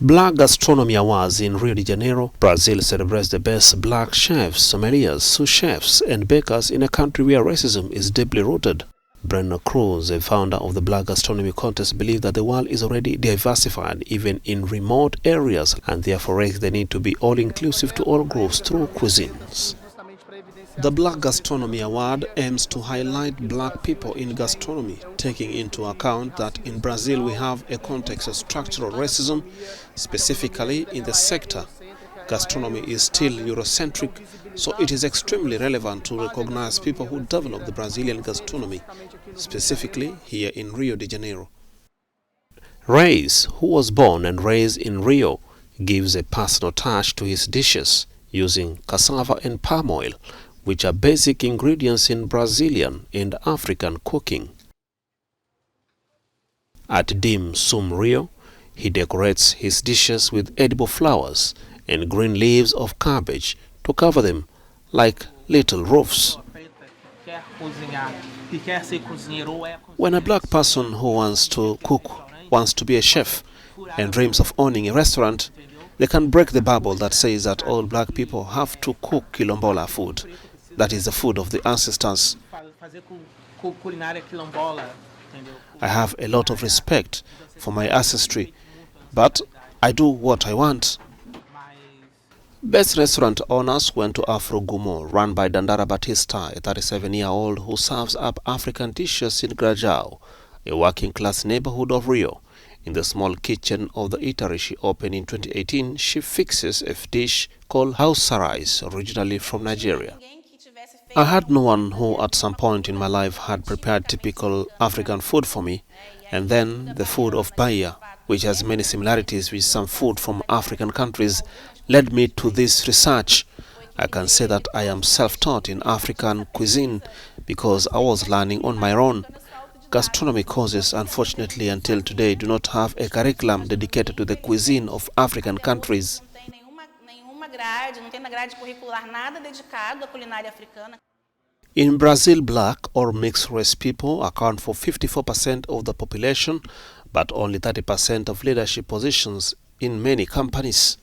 Black Gastronomy Awards in Rio de Janeiro, Brazil celebrates the best black chefs, sommeliers, sous chefs and bakers in a country where racism is deeply rooted. Breno Cruz, a founder of the Black Gastronomy Contest, believes that the world is already diversified even in remote areas and therefore raised the need to be all-inclusive to all groups through cuisines. The Black Gastronomy Award aims to highlight black people in gastronomy, taking into account that in Brazil we have a context of structural racism, specifically in the sector. Gastronomy is still Eurocentric, so it is extremely relevant to recognize people who develop the Brazilian gastronomy, specifically here in Rio de Janeiro. Reis, who was born and raised in Rio, gives a personal touch to his dishes using cassava and palm oil, which are basic ingredients in Brazilian and African cooking. At Dim Sum Rio, he decorates his dishes with edible flowers and green leaves of cabbage to cover them like little roofs. When a black person who wants to cook wants to be a chef and dreams of owning a restaurant, they can break the bubble that says that all black people have to cook quilombola food. That is the food of the ancestors. I have a lot of respect for my ancestry, but I do what I want. Best restaurant honors went to Afro Gumo, run by Dandara Batista, a 37-year-old who serves up African dishes in Grajaú, a working-class neighborhood of Rio. In the small kitchen of the eatery she opened in 2018, she fixes a dish called house rice, originally from Nigeria. I had no one who at some point in my life had prepared typical African food for me, and then the food of Bahia, which has many similarities with some food from African countries, led me to this research. I can say that I am self-taught in African cuisine because I was learning on my own. Gastronomy courses, unfortunately, until today do not have a curriculum dedicated to the cuisine of African countries. In Brazil, black or mixed race people account for 54% of the population, but only 30% of leadership positions in many companies.